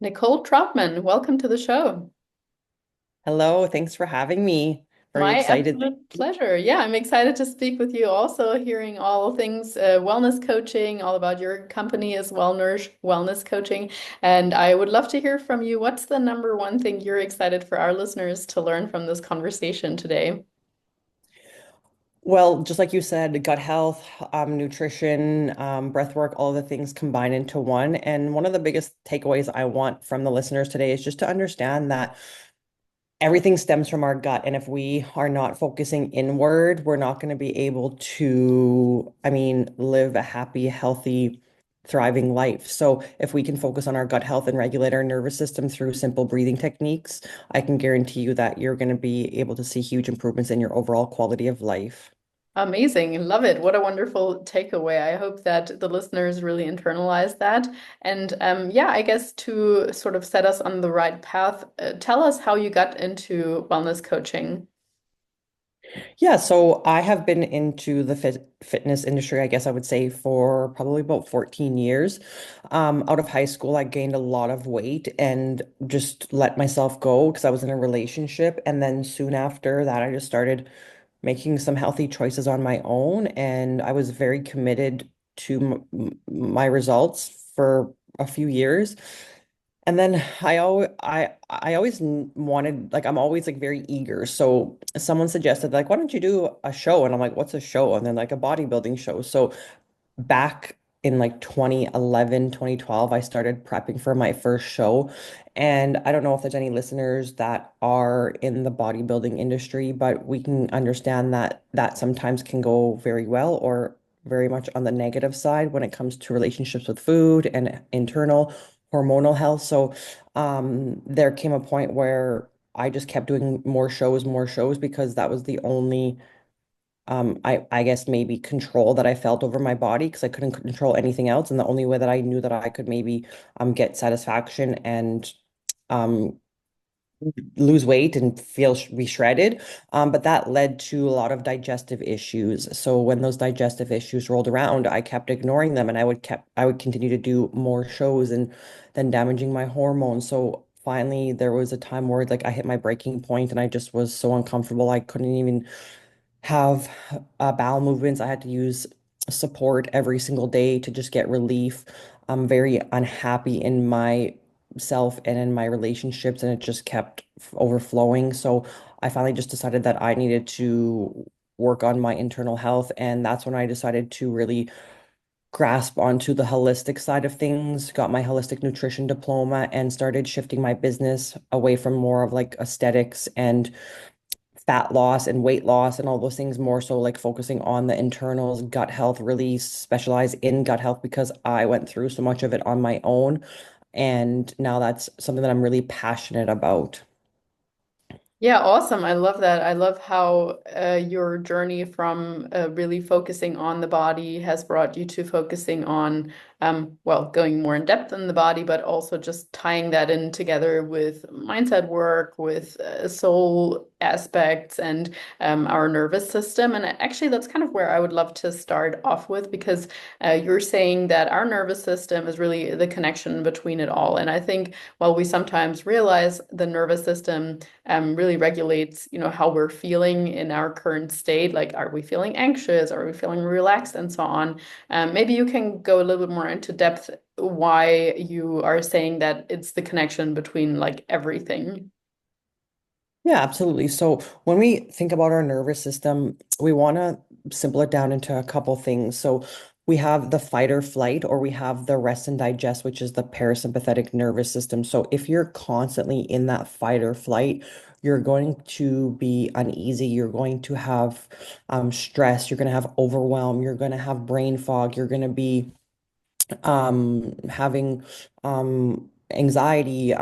Nicole Trautman, welcome to the show. Hello, thanks for having me. Very My excited. absolute pleasure. Yeah, I'm excited to speak with you also, hearing all things wellness coaching, all about your company as well, Nourish Wellness Coaching. And I would love to hear from you. What's the number one thing you're excited for our listeners to learn from this conversation today? Well, just like you said, gut health, nutrition, breathwork, all of the things combine into one. And one of the biggest takeaways I want from the listeners today is just to understand that everything stems from our gut. And if we are not focusing inward, we're not going to be able to, live a happy, healthy, thriving life. So if we can focus on our gut health and regulate our nervous system through simple breathing techniques, I can guarantee you that you're going to be able to see huge improvements in your overall quality of life. Amazing. Love it. What a wonderful takeaway. I hope that the listeners really internalize that. And yeah, I guess to sort of set us on the right path, tell us how you got into wellness coaching. Yeah, so I have been into the fitness industry, I guess I would say, for probably about 14 years. Out of high school, I gained a lot of weight and just let myself go because I was in a relationship. And then soon after that, I just started making some healthy choices on my own. And I was very committed to my results for a few years. And then I always wanted, like, I'm always like very eager. So someone suggested, like, why don't you do a show? And I'm like, what's a show? And then like a bodybuilding show. So back in like 2011, 2012, I started prepping for my first show. And I don't know if there's any listeners that are in the bodybuilding industry, but we can understand that that sometimes can go very well or very much on the negative side when it comes to relationships with food and internal hormonal health. So there came a point where I just kept doing more shows because that was the only I guess maybe control that I felt over my body because I couldn't control anything else. And the only way that I knew that I could maybe get satisfaction and um lose weight and feel be shredded. But that led to a lot of digestive issues. So when those digestive issues rolled around, I kept ignoring them and I would continue to do more shows and then damaging my hormones. So finally there was a time where like I hit my breaking point and I just was so uncomfortable. I couldn't even have bowel movements. I had to use support every single day to just get relief. I'm very unhappy in myself and in my relationships, and it just kept overflowing. So I finally just decided that I needed to work on my internal health, and that's when I decided to really grasp onto the holistic side of things, got my holistic nutrition diploma, and started shifting my business away from more of like aesthetics and fat loss and weight loss and all those things, more so like focusing on the internals, gut health, really specialize in gut health because I went through so much of it on my own. And now that's something that I'm really passionate about. Yeah, awesome. I love that. I love how your journey from really focusing on the body has brought you to focusing on, well, going more in depth in the body, but also just tying that in together with mindset work, with soul aspects, and our nervous system. And actually, that's kind of where I would love to start off with because you're saying that our nervous system is really the connection between it all. And I think while we sometimes realize the nervous system really regulates, how we're feeling in our current state. Like, are we feeling anxious? Are we feeling relaxed? And so on. Maybe you can go a little bit more into depth why you are saying that it's the connection between like everything. Yeah, absolutely. So when we think about our nervous system, we want to simple it down into a couple things. So we have the fight or flight, or we have the rest and digest, which is the parasympathetic nervous system. So if you're constantly in that fight or flight, you're going to be uneasy. You're going to have stress. You're going to have overwhelm. You're going to have brain fog. You're going to be having anxiety,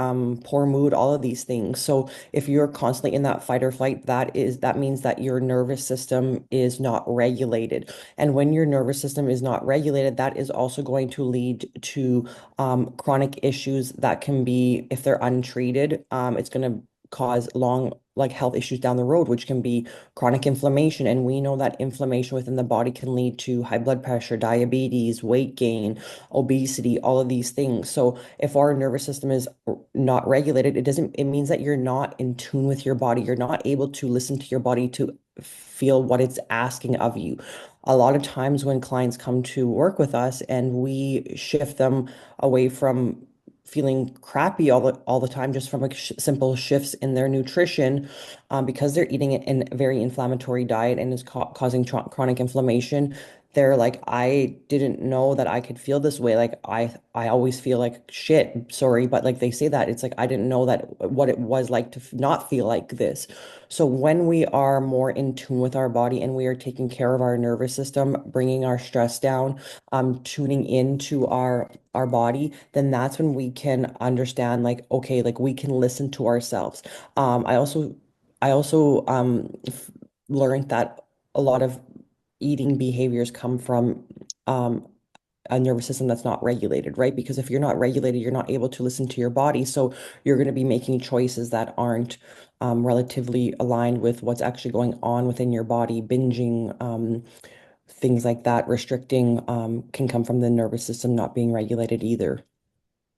poor mood, all of these things. So if you're constantly in that fight or flight, that means that your nervous system is not regulated. And when your nervous system is not regulated, that is also going to lead to chronic issues that can be, if they're untreated, it's going to cause long like health issues down the road, which can be chronic inflammation. And we know that inflammation within the body can lead to high blood pressure, diabetes, weight gain, obesity, all of these things. So if our nervous system is not regulated, it means that you're not in tune with your body. You're not able to listen to your body to feel what it's asking of you. A lot of times when clients come to work with us and we shift them away from feeling crappy all the time just from like simple shifts in their nutrition, because they're eating it in a very inflammatory diet and is causing chronic inflammation. They're like, I didn't know that I could feel this way. Like I always feel like shit, sorry, but like they say that it's like I didn't know that what it was like to not feel like this. So when we are more in tune with our body and we are taking care of our nervous system, bringing our stress down, tuning into our body, then that's when we can understand like, okay, like we can listen to ourselves. I also learned that a lot of eating behaviors come from um, a nervous system that's not regulated, right? Because if you're not regulated, you're not able to listen to your body. So you're going to be making choices that aren't relatively aligned with what's actually going on within your body. Binging, things like that, restricting, can come from the nervous system not being regulated either.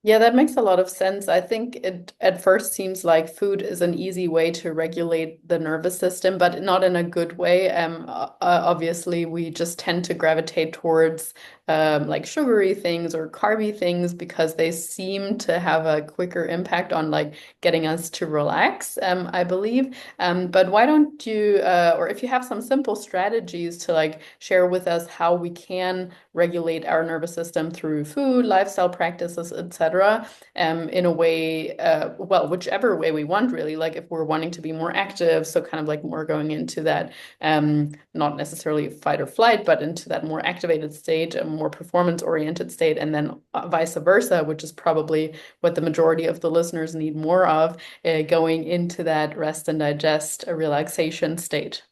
Yeah, that makes a lot of sense. I think it at first seems like food is an easy way to regulate the nervous system, but not in a good way. Obviously, we just tend to gravitate towards like sugary things or carby things because they seem to have a quicker impact on like getting us to relax, I believe. But why don't you, or if you have some simple strategies to like share with us how we can regulate our nervous system through food, lifestyle practices, etc., in a way, well, whichever way we want, really. Like if we're wanting to be more active, so kind of like more going into that, not necessarily fight or flight, but into that more activated state, a more performance-oriented state, and then vice versa, which is probably what the majority of the listeners need more of, going into that rest and digest, a relaxation state.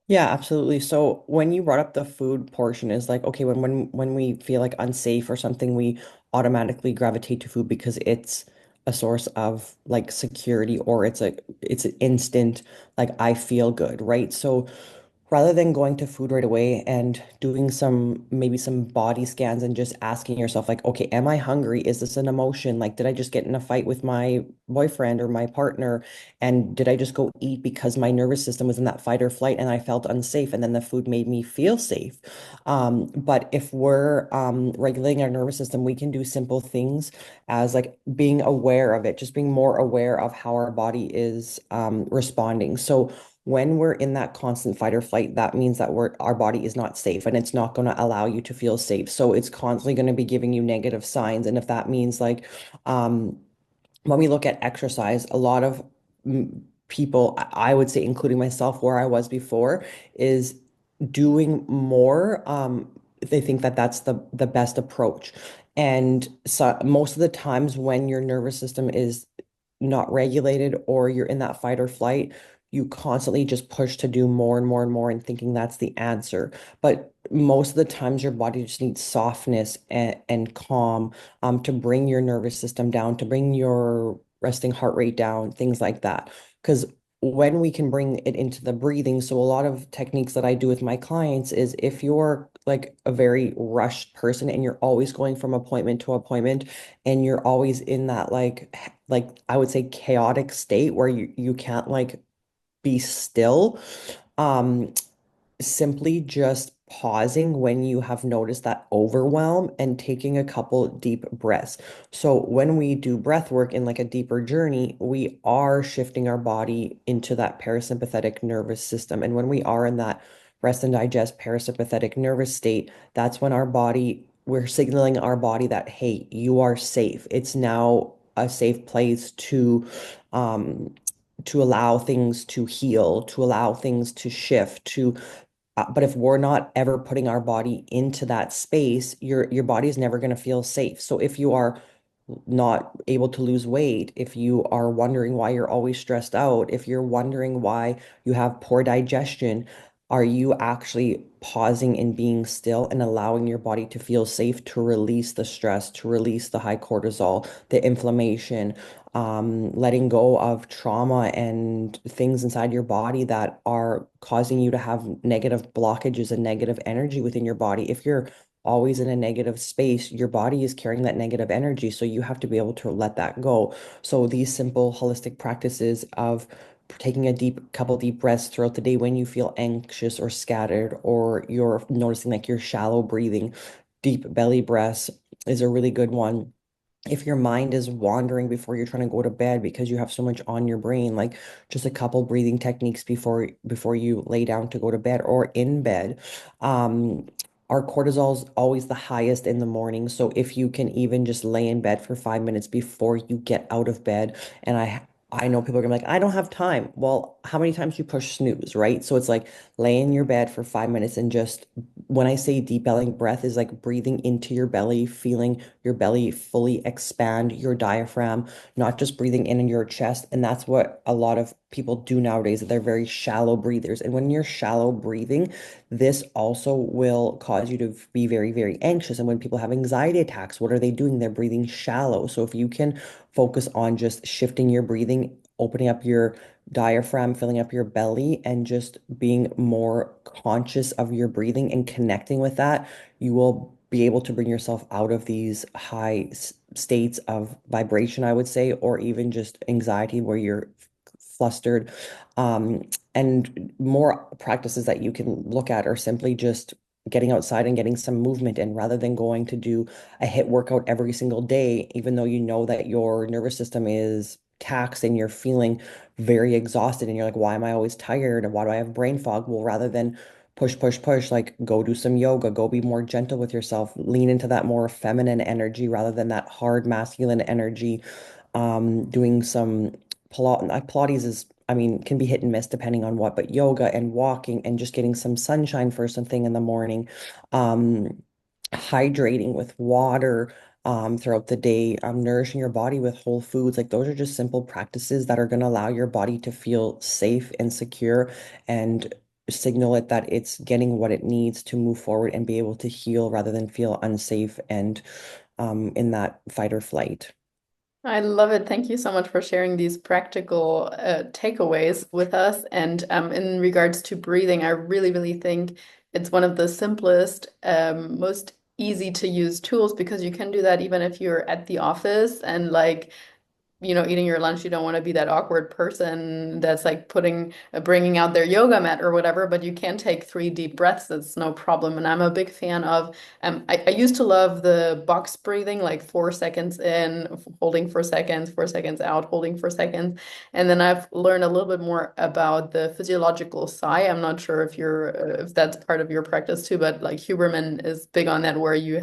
Yeah, absolutely. So when you brought up the food portion is like, okay, when we feel like unsafe or something, we automatically gravitate to food because it's a source of like security, or it's an instant like I feel good, right? So rather than going to food right away and doing maybe some body scans and just asking yourself, like, okay, am I hungry? Is this an emotion? Like, did I just get in a fight with my boyfriend or my partner? And did I just go eat because my nervous system was in that fight or flight and I felt unsafe? And then the food made me feel safe. But if we're regulating our nervous system, we can do simple things as like being aware of it, just being more aware of how our body is responding. So when we're in that constant fight or flight, that means that our body is not safe and it's not going to allow you to feel safe. So it's constantly going to be giving you negative signs. And if that means like, um, when we look at exercise, a lot of people, I would say, including myself, where I was before, is doing more. They think that that's the best approach. And so most of the times when your nervous system is not regulated or you're in that fight or flight, you constantly just push to do more and more and more and thinking that's the answer. But most of the times your body just needs softness and calm, to bring your nervous system down, to bring your resting heart rate down, things like that. Because when we can bring it into the breathing, so a lot of techniques that I do with my clients is if you're like a very rushed person and you're always going from appointment to appointment and you're always in that like I would say chaotic state where you can't like be still, um simply just pausing when you have noticed that overwhelm and taking a couple deep breaths. So when we do breath work in like a deeper journey, we are shifting our body into that parasympathetic nervous system. And when we are in that rest and digest parasympathetic nervous state, that's when we're signaling our body that, hey, you are safe. It's now a safe place um to allow things to heal, to allow things to shift, to but if we're not ever putting our body into that space, your body is never going to feel safe. So if you are not able to lose weight, if you are wondering why you're always stressed out, if you're wondering why you have poor digestion, Are you actually pausing and being still and allowing your body to feel safe to release the stress, to release the high cortisol, the inflammation, letting go of trauma and things inside your body that are causing you to have negative blockages and negative energy within your body? If you're always in a negative space, your body is carrying that negative energy. So you have to be able to let that go. So these simple holistic practices of taking a couple deep breaths throughout the day when you feel anxious or scattered, or you're noticing like you're shallow breathing, deep belly breaths is a really good one. If your mind is wandering before you're trying to go to bed because you have so much on your brain, like just a couple breathing techniques before you lay down to go to bed or in bed. Um, our cortisol is always the highest in the morning. So if you can even just lay in bed for 5 minutes before you get out of bed, and I know people are gonna be like, I don't have time. Well, how many times you push snooze, right? So it's like lay in your bed for 5 minutes and just, when I say deep belly breath, is like breathing into your belly, feeling your belly fully expand, your diaphragm, not just breathing in your chest. And that's what a lot of people do nowadays. They're very shallow breathers. And when you're shallow breathing, this also will cause you to be very, very anxious. And when people have anxiety attacks, what are they doing? They're breathing shallow. So if you can focus on just shifting your breathing, opening up your diaphragm, filling up your belly, and just being more conscious of your breathing and connecting with that, you will be able to bring yourself out of these high states of vibration, I would say, or even just anxiety where you're flustered. And more practices that you can look at are simply just getting outside and getting some movement in rather than going to do a hit workout every single day, even though you know that your nervous system is taxed and you're feeling very exhausted and you're like, why am I always tired? And why do I have brain fog? Well, rather than push, push, push, like go do some yoga, go be more gentle with yourself, lean into that more feminine energy rather than that hard masculine energy. Doing some Pilates is, I mean, can be hit and miss depending on what, but yoga and walking and just getting some sunshine first thing in the morning. Um, Hydrating with water throughout the day, nourishing your body with whole foods. Like those are just simple practices that are going to allow your body to feel safe and secure and signal it that it's getting what it needs to move forward and be able to heal rather than feel unsafe and in that fight or flight. I love it. Thank you so much for sharing these practical takeaways with us. And in regards to breathing, I really, really think it's one of the simplest, most easy to use tools because you can do that even if you're at the office and like eating your lunch, you don't want to be that awkward person that's like bringing out their yoga mat or whatever, but you can take 3 deep breaths. That's no problem. And I'm a big fan of, I used to love the box breathing, like 4 seconds in, holding 4 seconds, 4 seconds out, holding 4 seconds. And then I've learned a little bit more about the physiological sigh. I'm not sure if that's part of your practice too, but like Huberman is big on that, where you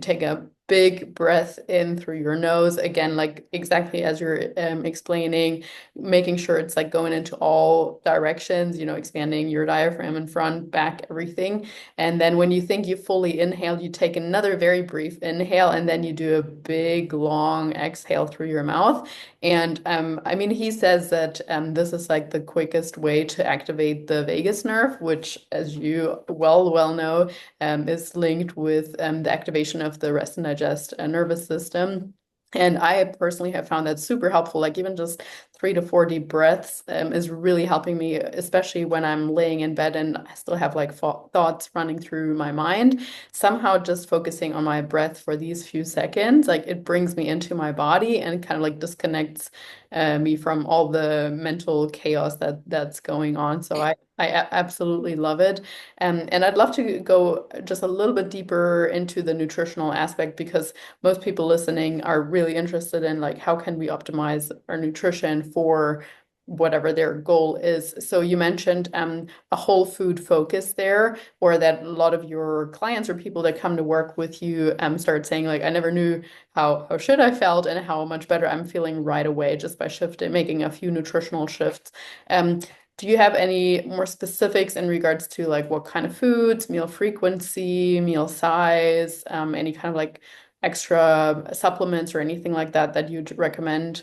take a big breath in through your nose. Again, like exactly as you're explaining, making sure it's like going into all directions, expanding your diaphragm in front, back, everything. And then when you think you fully inhaled, you take another very brief inhale, and then you do a big, long exhale through your mouth. And I mean, he says that this is like the quickest way to activate the vagus nerve, which, as you well know, is linked with the activation of the rest and digest nervous system. And I personally have found that super helpful. Like even just 3 to 4 deep breaths is really helping me, especially when I'm laying in bed and I still have like thoughts running through my mind. Somehow just focusing on my breath for these few seconds, like it brings me into my body and kind of like disconnects me from all the mental chaos that's going on. So I absolutely love it. And I'd love to go just a little bit deeper into the nutritional aspect because most people listening are really interested in like how can we optimize our nutrition for whatever their goal is. So you mentioned a whole food focus there, or that a lot of your clients or people that come to work with you start saying like, I never knew how shit I felt and how much better I'm feeling right away just by making a few nutritional shifts. Um, do you have any more specifics in regards to like what kind of foods, meal frequency, meal size, any kind of like extra supplements or anything like that that you'd recommend?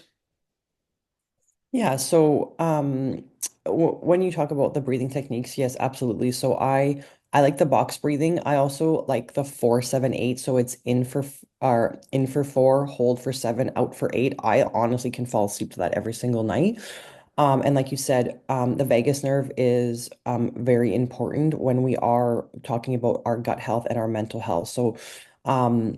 Yeah, so when you talk about the breathing techniques, yes, absolutely. So I like the box breathing. I also like the 4-7-8. So it's in for 4, hold for 7, out for 8. I honestly can fall asleep to that every single night. And like you said, the vagus nerve is very important when we are talking about our gut health and our mental health. So um,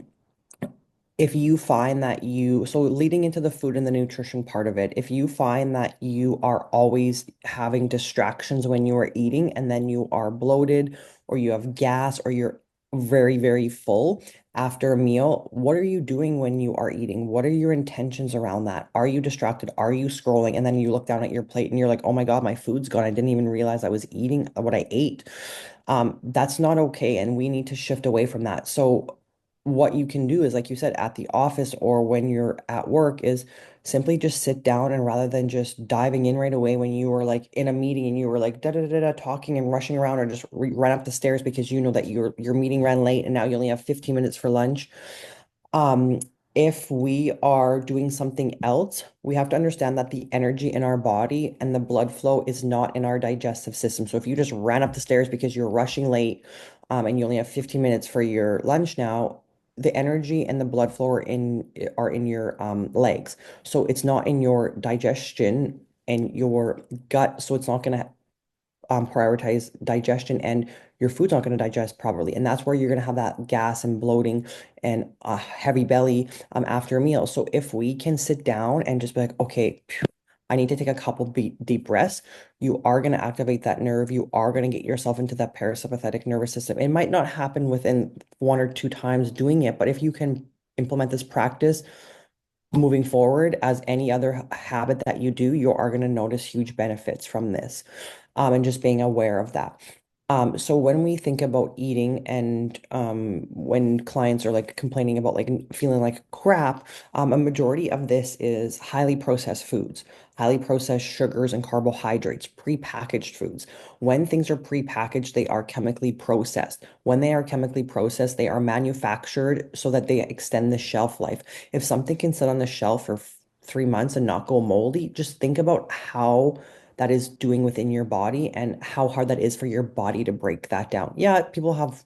if you find that so leading into the food and the nutrition part of it, if you find that you are always having distractions when you are eating and then you are bloated or you have gas or you're very, very full after a meal, what are you doing when you are eating? What are your intentions around that? Are you distracted? Are you scrolling? And then you look down at your plate and you're like, oh my God, my food's gone. I didn't even realize I was eating what I ate. That's not okay, and we need to shift away from that. So, what you can do is, like you said, at the office or when you're at work, is simply just sit down and rather than just diving in right away when you were like in a meeting and you were like da da da da talking and rushing around or just run up the stairs because you know that your meeting ran late and now you only have 15 minutes for lunch. Um, if we are doing something else, we have to understand that the energy in our body and the blood flow is not in our digestive system. So if you just ran up the stairs because you're rushing late, and you only have 15 minutes for your lunch now, the energy and the blood flow are in your legs. So it's not in your digestion and your gut. So it's not going to prioritize digestion and your food's not going to digest properly. And that's where you're going to have that gas and bloating and a heavy belly after a meal. So if we can sit down and just be like, okay, phew, I need to take a couple deep breaths, you are going to activate that nerve. You are going to get yourself into that parasympathetic nervous system. It might not happen within 1 or 2 times doing it, but if you can implement this practice moving forward as any other habit that you do, you are going to notice huge benefits from this, and just being aware of that. So when we think about eating and when clients are like complaining about like feeling like crap, a majority of this is highly processed foods, highly processed sugars and carbohydrates, prepackaged foods. When things are prepackaged, they are chemically processed. When they are chemically processed, they are manufactured so that they extend the shelf life. If something can sit on the shelf for 3 months and not go moldy, just think about how that is doing within your body and how hard that is for your body to break that down. Yeah, people have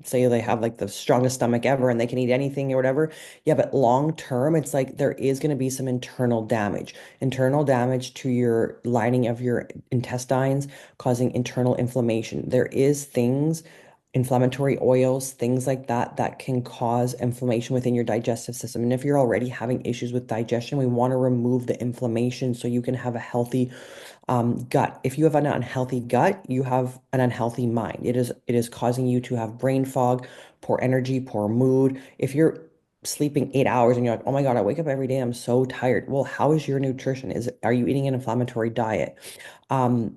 say they have like the strongest stomach ever and they can eat anything or whatever. Yeah, but long term, it's like there is going to be some internal damage to your lining of your intestines, causing internal inflammation. There is things, inflammatory oils, things like that, that can cause inflammation within your digestive system. And if you're already having issues with digestion, we want to remove the inflammation so you can have a healthy gut. If you have an unhealthy gut, you have an unhealthy mind. It is causing you to have brain fog, poor energy, poor mood. If you're sleeping 8 hours and you're like, oh my God, I wake up every day, I'm so tired. Well, how is your nutrition? Are you eating an inflammatory diet? Um,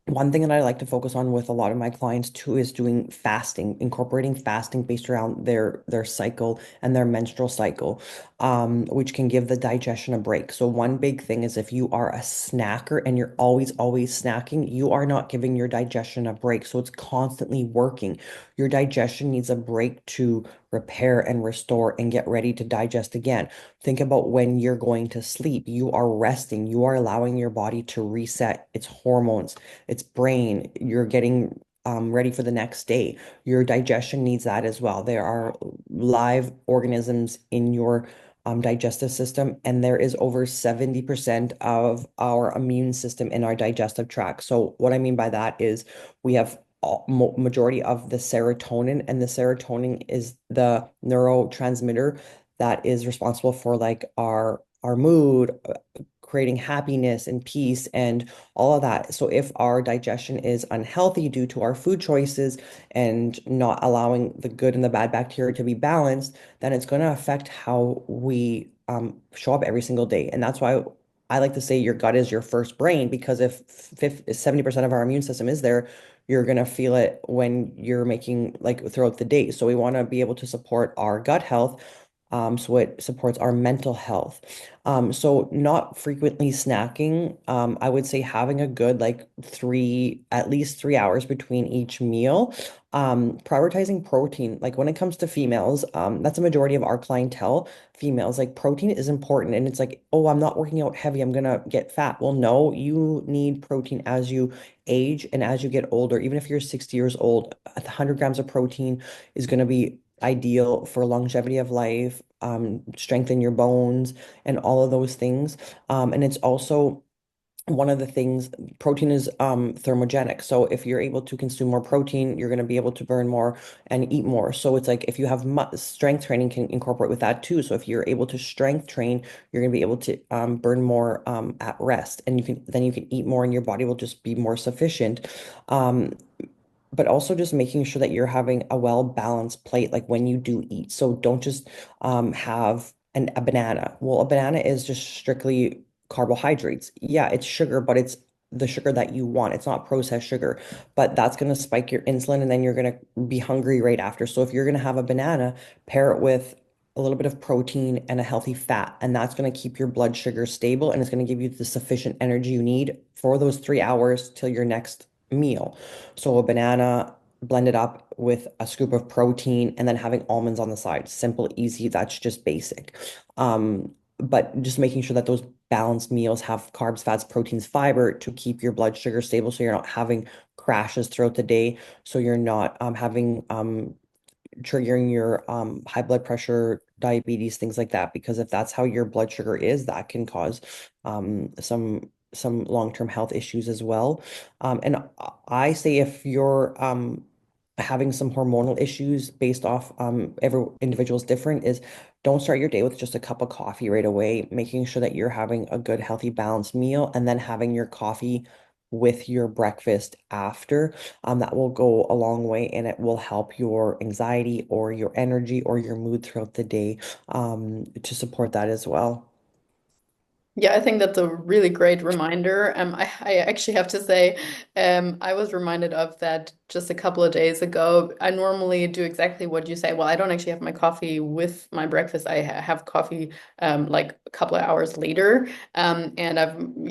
One thing that I like to focus on with a lot of my clients too is doing fasting, incorporating fasting based around their cycle and their menstrual cycle, which can give the digestion a break. So one big thing is if you are a snacker and you're always snacking, you are not giving your digestion a break. So it's constantly working. Your digestion needs a break to repair and restore and get ready to digest again. Think about when you're going to sleep. You are resting. You are allowing your body to reset its hormones, its brain. You're getting ready for the next day. Your digestion needs that as well. There are live organisms in your digestive system, and there is over 70% of our immune system in our digestive tract. So, what I mean by that is we have majority of the serotonin, and the serotonin is the neurotransmitter that is responsible for like our mood, creating happiness and peace and all of that. So if our digestion is unhealthy due to our food choices and not allowing the good and the bad bacteria to be balanced, then it's going to affect how we show up every single day. And that's why I like to say your gut is your first brain, because if 70% of our immune system is there, you're going to feel it when you're making like throughout the day. So we want to be able to support our gut health So it supports our mental health. So not frequently snacking. I would say having a good like at least 3 hours between each meal. Prioritizing protein. Like when it comes to females, that's a majority of our clientele. Females, like protein is important, and it's like, oh, I'm not working out heavy, I'm gonna get fat. Well, no, you need protein as you age and as you get older. Even if you're 60 years old, 100 grams of protein is going to be ideal for longevity of life, strengthen your bones, and all of those things. And it's also one of the things, protein is thermogenic. So if you're able to consume more protein, you're going to be able to burn more and eat more. So it's like if you have mu strength training can incorporate with that too. So if you're able to strength train, you're going to be able to burn more at rest, and you can eat more, and your body will just be more sufficient. Um, but also just making sure that you're having a well-balanced plate like when you do eat. So don't just have a banana. Well, a banana is just strictly carbohydrates. Yeah, it's sugar, but it's the sugar that you want. It's not processed sugar, but that's going to spike your insulin and then you're going to be hungry right after. So if you're going to have a banana, pair it with a little bit of protein and a healthy fat, and that's going to keep your blood sugar stable and it's going to give you the sufficient energy you need for those 3 hours till your next meal. So a banana blended up with a scoop of protein and then having almonds on the side. Simple, easy. That's just basic. But just making sure that those balanced meals have carbs, fats, proteins, fiber to keep your blood sugar stable so you're not having crashes throughout the day. So you're not having triggering your high blood pressure, diabetes, things like that. Because if that's how your blood sugar is, that can cause some long-term health issues as well. And I say if you're having some hormonal issues based off every individual is different, is don't start your day with just a cup of coffee right away, making sure that you're having a good, healthy, balanced meal, and then having your coffee with your breakfast after. That will go a long way and it will help your anxiety or your energy or your mood throughout the day to support that as well. Yeah, I think that's a really great reminder. I actually have to say, I was reminded of that just a couple of days ago. I normally do exactly what you say. Well, I don't actually have my coffee with my breakfast. I have coffee like a couple of hours later, and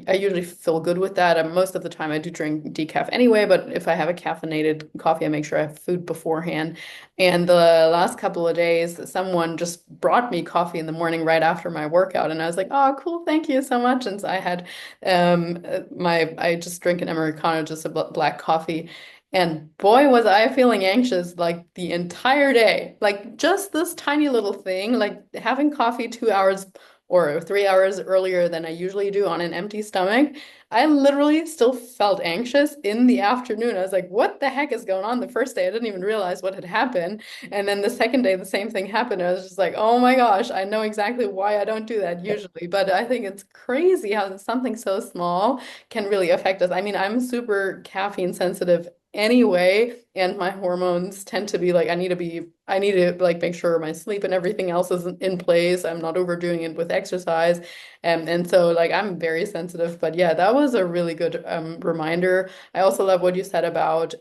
I usually feel good with that. Most of the time, I do drink decaf anyway, but if I have a caffeinated coffee, I make sure I have food beforehand. And the last couple of days, someone just brought me coffee in the morning right after my workout, and I was like, "Oh, cool, thank you so much." And so I had I just drink an Americano, just a black coffee, and boy, was I feeling anxious like the entire day. Like just this tiny little thing, like having coffee 2 hours or 3 hours earlier than I usually do on an empty stomach. I literally still felt anxious in the afternoon. I was like, what the heck is going on? The first day, I didn't even realize what had happened. And then the second day, the same thing happened. I was just like, oh my gosh, I know exactly why I don't do that usually. But I think it's crazy how something so small can really affect us. I mean, I'm super caffeine sensitive anyway, and my hormones tend to be like, I need to like make sure my sleep and everything else is in place. I'm not overdoing it with exercise. And so like I'm very sensitive, but yeah, that was a really good reminder. I also love what you said about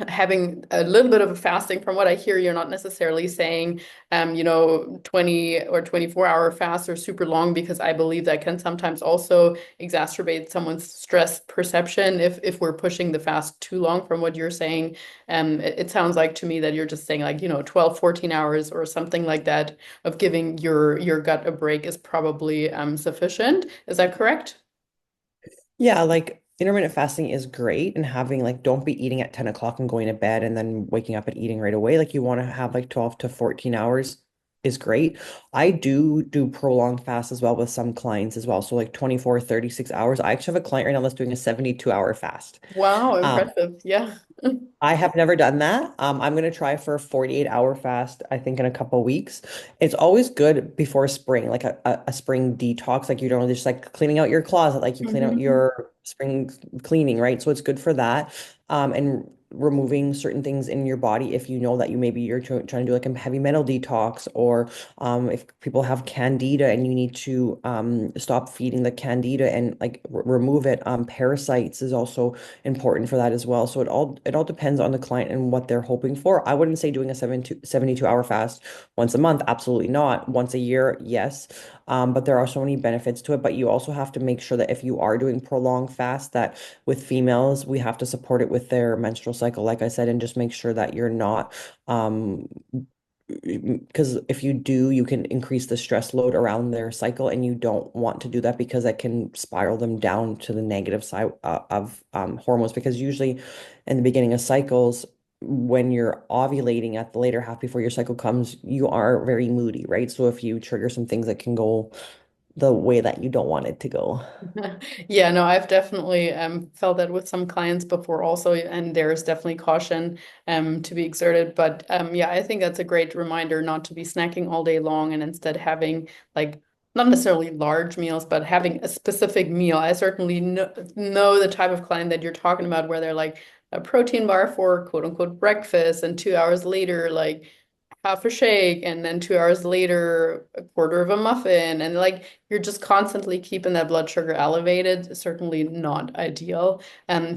having a little bit of a fasting. From what I hear, you're not necessarily saying 20 or 24-hour fasts are super long, because I believe that can sometimes also exacerbate someone's stress perception if we're pushing the fast too long. From what you're saying, it sounds like to me that you're just saying like 12, 14 hours or something like that of giving your gut a break is probably sufficient. Is that correct? Yeah, like intermittent fasting is great, and having like don't be eating at 10 o'clock and going to bed and then waking up and eating right away. Like you want to have like 12 to 14 hours is great. I do prolonged fast as well with some clients as well. So like 24, 36 hours. I actually have a client right now that's doing a 72-hour fast. Wow, Um, impressive. Yeah. I have never done that. I'm going to try for a 48-hour fast, I think, in a couple weeks. It's always good before spring, like a spring detox. Like you don't just like cleaning out your closet, like you clean out Mhm. your spring cleaning, right? So it's good for that. And removing certain things in your body if you know that you're trying to do like a heavy metal detox, or if people have candida and you need to stop feeding the candida and like remove it. Parasites is also important for that as well. So it all depends on the client and what they're hoping for. I wouldn't say doing a 72-hour fast once a month. Absolutely not. Once a year, yes. But there are so many benefits to it. But you also have to make sure that if you are doing prolonged fast, that with females, we have to support it with their menstrual cycle, like I said, and just make sure that you're not um because if you do, you can increase the stress load around their cycle, and you don't want to do that because that can spiral them down to the negative side of hormones. Because usually in the beginning of cycles, when you're ovulating at the later half before your cycle comes, you are very moody, right? So if you trigger some things that can go the way that you don't want it to go. Yeah, no, I've definitely felt that with some clients before also, and there's definitely caution to be exerted. But yeah, I think that's a great reminder not to be snacking all day long and instead having like not necessarily large meals, but having a specific meal. I certainly know the type of client that you're talking about where they're like a protein bar for quote unquote breakfast, and 2 hours later, like half a shake, and then 2 hours later a quarter of a muffin, and like you're just constantly keeping that blood sugar elevated. Certainly not ideal.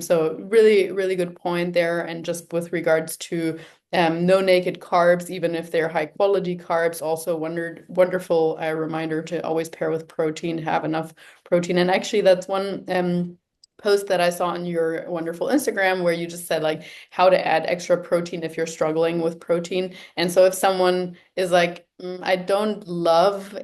So really really good point there. And just with regards to no naked carbs, even if they're high quality carbs, also wonderful reminder to always pair with protein, have enough protein. And actually that's one post that I saw on your wonderful Instagram where you just said like how to add extra protein if you're struggling with protein. And so if someone is like, I don't love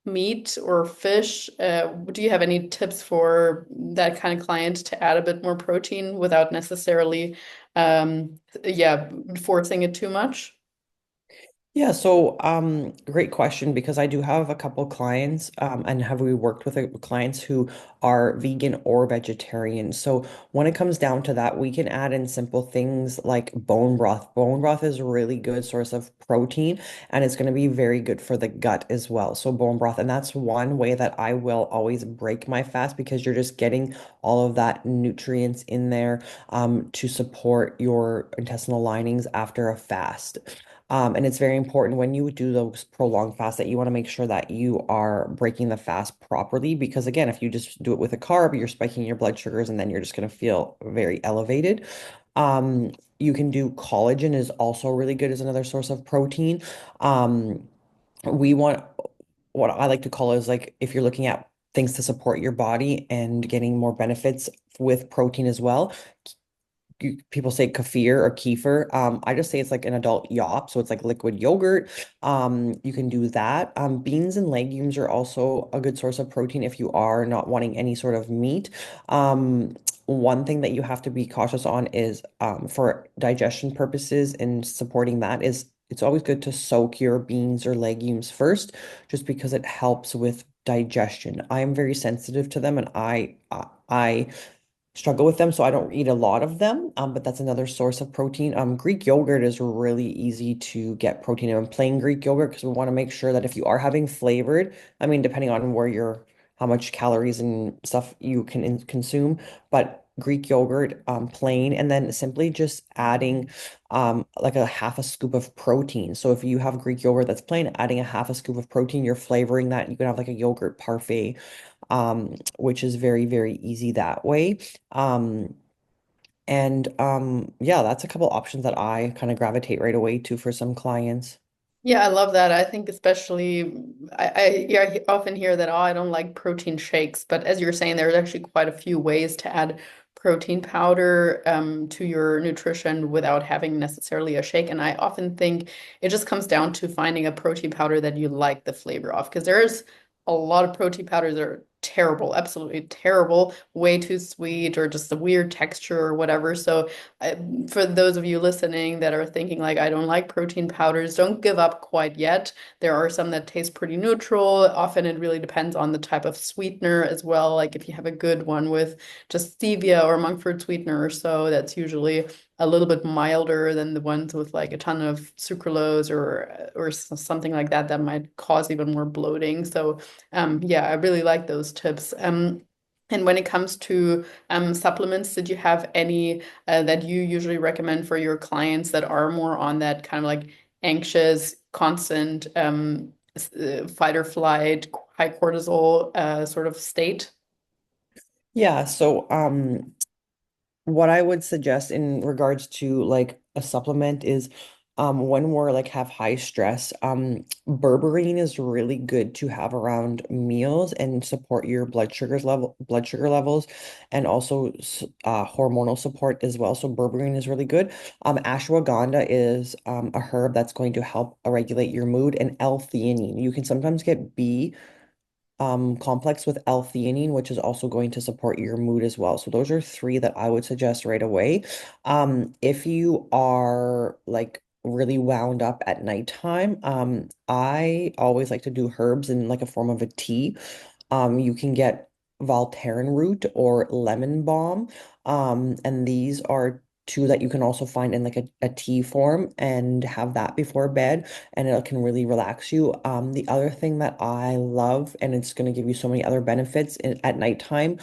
meat or fish, do you have any tips for that kind of client to add a bit more protein without necessarily, yeah, forcing it too much? Yeah, so great question, because I do have a couple clients and have we worked with clients who are vegan or vegetarian. So when it comes down to that, we can add in simple things like bone broth. Bone broth is a really good source of protein, and it's going to be very good for the gut as well. So bone broth, and that's one way that I will always break my fast, because you're just getting all of that nutrients in there to support your intestinal linings after a fast. And it's very important when you do those prolonged fasts that you want to make sure that you are breaking the fast properly. Because again, if you just do it with a carb, you're spiking your blood sugars and then you're just going to feel very elevated. You can do collagen is also really good as another source of protein. We want what I like to call is like if you're looking at things to support your body and getting more benefits with protein as well, people say kefir or kefir. I just say it's like an adult yop, so it's like liquid yogurt. You can do that. Beans and legumes are also a good source of protein if you are not wanting any sort of meat. One thing that you have to be cautious on is for digestion purposes and supporting that is it's always good to soak your beans or legumes first, just because it helps with digestion. I am very sensitive to them, and I struggle with them, so I don't eat a lot of them. But that's another source of protein. Greek yogurt is really easy to get protein in plain Greek yogurt, because we want to make sure that if you are having flavored, I mean, depending on how much calories and stuff you can consume, but Greek yogurt, plain, and then simply just adding like a half a scoop of protein. So if you have Greek yogurt that's plain, adding a half a scoop of protein, you're flavoring that. You can have like a yogurt parfait, which is very, very easy that way. Um, and yeah, that's a couple options that I kind of gravitate right away to for some clients. Yeah, I love that. I think especially yeah, I often hear that, oh, I don't like protein shakes, but as you're saying, there's actually quite a few ways to add protein powder to your nutrition without having necessarily a shake. And I often think it just comes down to finding a protein powder that you like the flavor of, because there's a lot of protein powders that are terrible, absolutely terrible, way too sweet, or just a weird texture or whatever. So I, for those of you listening that are thinking like, I don't like protein powders, don't give up quite yet. There are some that taste pretty neutral. Often it really depends on the type of sweetener as well. Like if you have a good one with just stevia or monk fruit sweetener or so, that's usually a little bit milder than the ones with like a ton of sucralose or something like that might cause even more bloating. So yeah, I really like those tips. And when it comes to supplements, did you have any that you usually recommend for your clients that are more on that kind of like anxious, constant fight or flight, high cortisol sort of state? Yeah, so what I would suggest in regards to like a supplement is when we're like have high stress, berberine is really good to have around meals and support your blood sugar levels, and also hormonal support as well. So berberine is really good. Ashwagandha is a herb that's going to help regulate your mood, and L-theanine. You can sometimes get B complex with L-theanine, which is also going to support your mood as well. So those are three that I would suggest right away. If you are like really wound up at nighttime, I always like to do herbs in like a form of a tea. You can get Voltaren root or lemon balm. And these are two that you can also find in like a tea form and have that before bed, and it can really relax you. The other thing that I love, and it's going to give you so many other benefits at nighttime,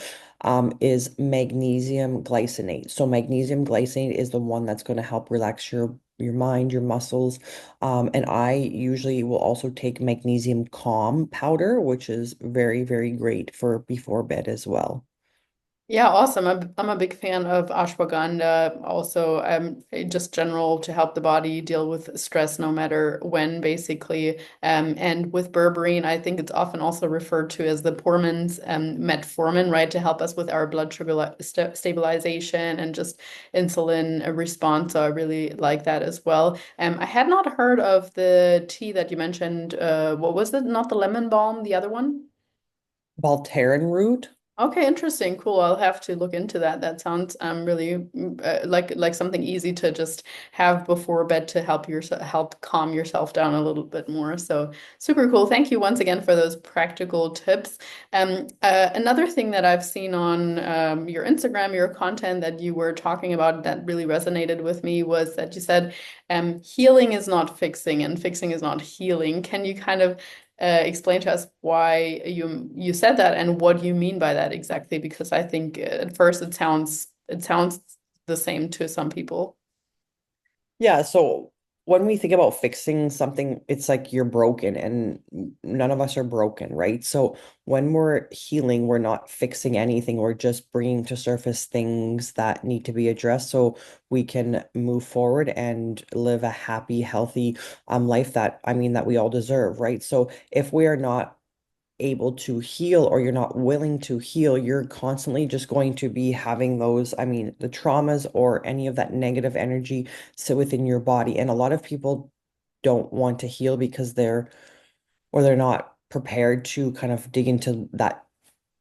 is magnesium glycinate. So magnesium glycinate is the one that's going to help relax your mind, your muscles. And I usually will also take magnesium calm powder, which is very, very great for before bed as well. Yeah, awesome. I'm a big fan of ashwagandha. Also, just general to help the body deal with stress no matter when, basically. And with berberine, I think it's often also referred to as the poor man's metformin, right, to help us with our blood sugar stabilization and just insulin response. So I really like that as well. I had not heard of the tea that you mentioned. What was it? Not the lemon balm, the other one? Voltaren root. Okay, interesting. Cool. I'll have to look into that. That sounds really like something easy to just have before bed to help calm yourself down a little bit more. So super cool. Thank you once again for those practical tips. Another thing that I've seen on your Instagram, your content that you were talking about that really resonated with me was that you said healing is not fixing and fixing is not healing. Can you kind of explain to us why you said that and what you mean by that exactly? Because I think at first it sounds the same to some people. Yeah, so when we think about fixing something, it's like you're broken, and none of us are broken, right? So when we're healing, we're not fixing anything. We're just bringing to surface things that need to be addressed so we can move forward and live a happy, healthy life that, I mean, that we all deserve, right? So if we are not able to heal, or you're not willing to heal, you're constantly just going to be having those, I mean, the traumas or any of that negative energy sit within your body. And a lot of people don't want to heal because they're not prepared to kind of dig into that.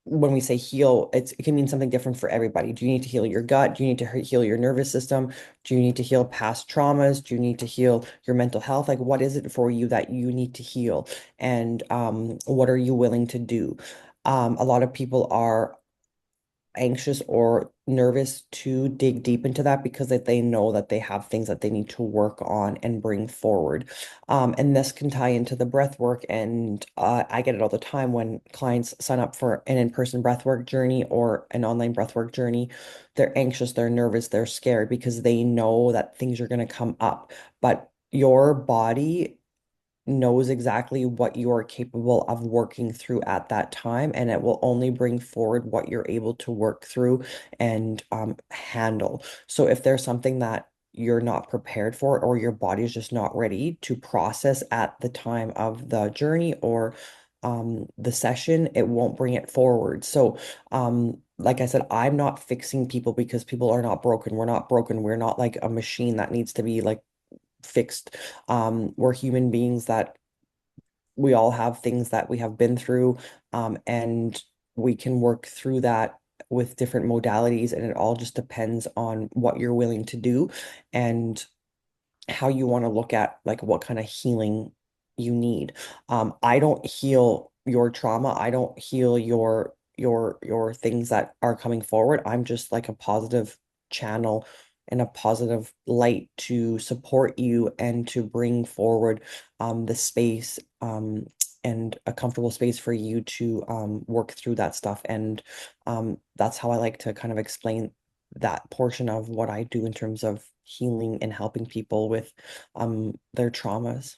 When we say heal, it can mean something different for everybody. Do you need to heal your gut? Do you need to heal your nervous system? Do you need to heal past traumas? Do you need to heal your mental health? Like, what is it for you that you need to heal? And what are you willing to do? A lot of people are anxious or nervous to dig deep into that because that they know that they have things that they need to work on and bring forward. And this can tie into the breath work. And I get it all the time when clients sign up for an in-person breathwork journey or an online breathwork journey. They're anxious, they're nervous, they're scared because they know that things are going to come up. But your body knows exactly what you are capable of working through at that time, and it will only bring forward what you're able to work through and handle. So if there's something that you're not prepared for, or your body's just not ready to process at the time of the journey or the session, it won't bring it forward. So like I said, I'm not fixing people because people are not broken. We're not broken. We're not like a machine that needs to be like fixed. We're human beings that we all have things that we have been through, and we can work through that with different modalities, and it all just depends on what you're willing to do and how you want to look at like what kind of healing you need. I don't heal your trauma. I don't heal your things that are coming forward. I'm just like a positive channel and a positive light to support you and to bring forward the space and a comfortable space for you to work through that stuff. And that's how I like to kind of explain that portion of what I do in terms of healing and helping people with their traumas.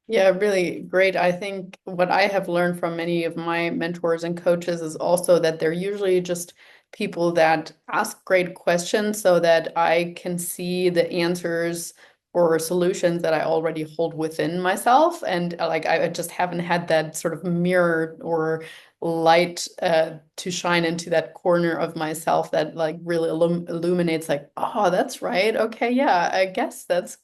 Yeah, really great. I think what I have learned from many of my mentors and coaches is also that they're usually just people that ask great questions so that I can see the answers or solutions that I already hold within myself. And like I just haven't had that sort of mirror or light to shine into that corner of myself that like really illuminates like, oh, that's right. Okay, yeah, I guess that's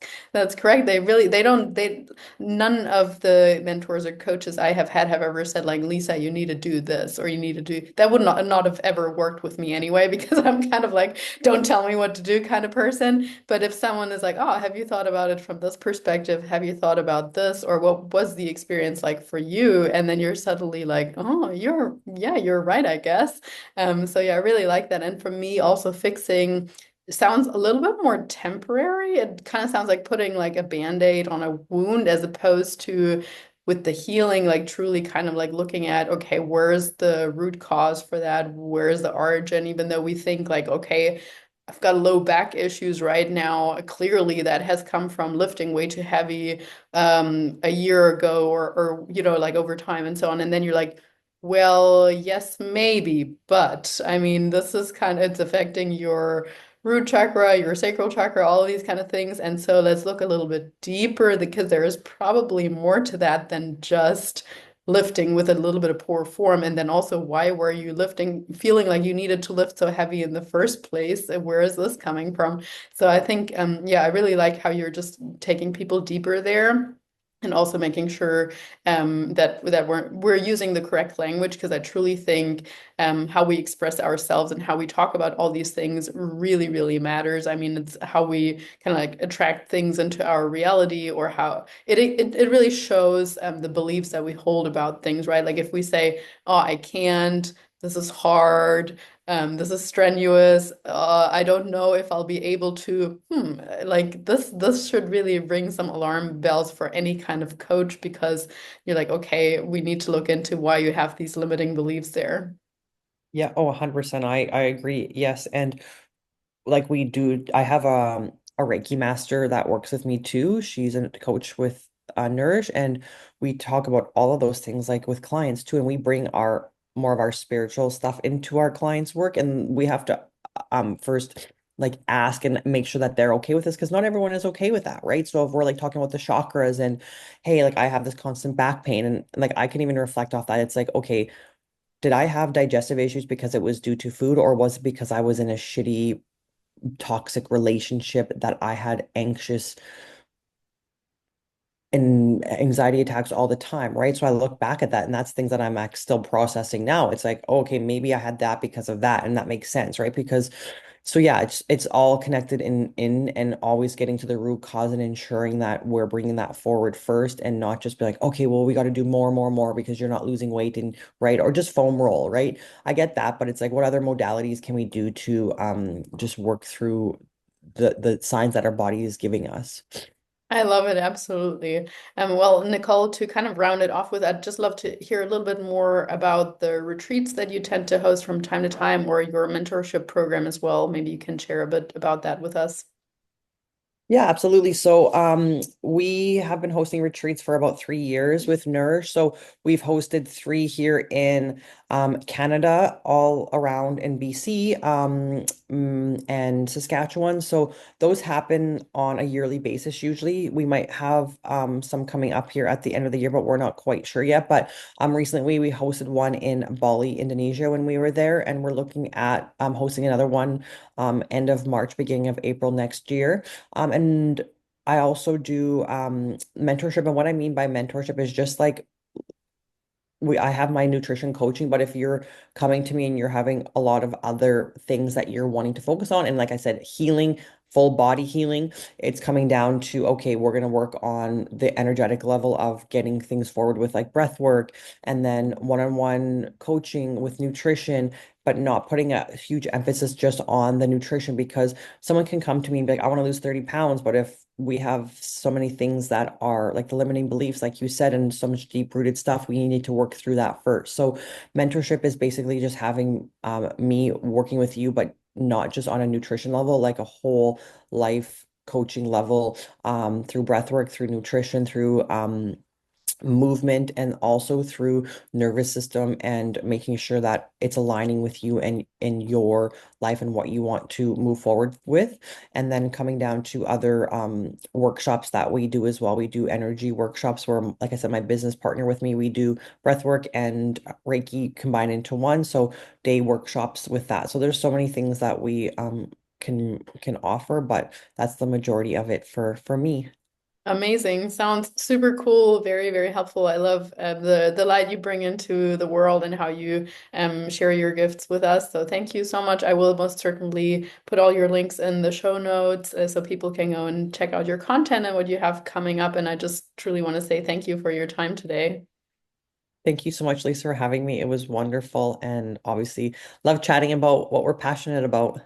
correct. They don't they none of the mentors or coaches I have had have ever said like, Lisa, you need to do this or you need to do that. Would not have ever worked with me anyway, because I'm kind of like, don't tell me what to do kind of person. But if someone is like, oh, have you thought about it from this perspective? Have you thought about this? Or what was the experience like for you? And then you're suddenly like, oh, you're right, I guess. So yeah, I really like that. And for me, also fixing sounds a little bit more temporary. It kind of sounds like putting like a band-aid on a wound as opposed to with the healing, like truly kind of like looking at, okay, where's the root cause for that? Where's the origin? Even though we think like, okay, I've got low back issues right now. Clearly, that has come from lifting way too heavy a year ago or like over time and so on. And then you're like, well, yes, maybe, but I mean, this is kind of it's affecting your root chakra, your sacral chakra, all of these kind of things. And so let's look a little bit deeper because there is probably more to that than just lifting with a little bit of poor form. And then also, why were you lifting, feeling like you needed to lift so heavy in the first place? And where is this coming from? So I think, yeah, I really like how you're just taking people deeper there. And also making sure that we're using the correct language because I truly think how we express ourselves and how we talk about all these things really, really matters. I mean, it's how we kind of like attract things into our reality or how it really shows the beliefs that we hold about things, right? Like if we say, oh, I can't, this is hard, this is strenuous. I don't know if I'll be able to, like this should really ring some alarm bells for any kind of coach because you're like, okay, we need to look into why you have these limiting beliefs there. Yeah, oh, 100%. I agree. Yes. And like we do, I have a Reiki master that works with me too. She's a coach with Nourish, and we talk about all of those things like with clients too. And we bring our more of our spiritual stuff into our clients' work, and we have to first like ask and make sure that they're okay with this because not everyone is okay with that, right? So if we're like talking about the chakras and hey, like I have this constant back pain, and like I can even reflect off that. It's like, okay, did I have digestive issues because it was due to food, or was it because I was in a shitty toxic relationship that I had anxious and anxiety attacks all the time, right? So I look back at that and that's things that I'm like still processing now. It's like, oh, okay, maybe I had that because of that, and that makes sense, right? Because so yeah, it's all connected in and always getting to the root cause and ensuring that we're bringing that forward first and not just be like, okay, well, we got to do more because you're not losing weight and right, or just foam roll, right? I get that, but it's like what other modalities can we do to just work through the signs that our body is giving us? I love it, absolutely. Well, Nicole, to kind of round it off with, I'd just love to hear a little bit more about the retreats that you tend to host from time to time or your mentorship program as well. Maybe you can share a bit about that with us. Yeah, absolutely. So, we have been hosting retreats for about 3 years with Nourish. So we've hosted three here in Canada, all around in BC, and Saskatchewan. So those happen on a yearly basis. Usually, we might have some coming up here at the end of the year, but we're not quite sure yet. But recently we hosted one in Bali, Indonesia, when we were there, and we're looking at hosting another one end of March, beginning of April next year. And I also do mentorship. And what I mean by mentorship is just like I have my nutrition coaching, but if you're coming to me and you're having a lot of other things that you're wanting to focus on, and like I said, healing, full body healing, it's coming down to, okay, we're going to work on the energetic level of getting things forward with like breath work and then one-on-one coaching with nutrition, but not putting a huge emphasis just on the nutrition because someone can come to me and be like, I want to lose 30 pounds, but if we have so many things that are like the limiting beliefs, like you said, and so much deep-rooted stuff. We need to work through that first. So mentorship is basically just having me working with you, but not just on a nutrition level, like a whole life coaching level, through breathwork, through nutrition, through movement, and also through nervous system, and making sure that it's aligning with you and in your life and what you want to move forward with. And then coming down to other workshops that we do as well. We do energy workshops where, like I said, my business partner with me, we do breath work and Reiki combined into one. So day workshops with that. So there's so many things that we can offer, but that's the majority of it for me. Amazing. Sounds super cool. Very, very helpful. I love the light you bring into the world and how you share your gifts with us. So thank you so much. I will most certainly put all your links in the show notes so people can go and check out your content and what you have coming up. And I just truly want to say thank you for your time today. Thank you so much, Lisa, for having me. It was wonderful, and obviously love chatting about what we're passionate about.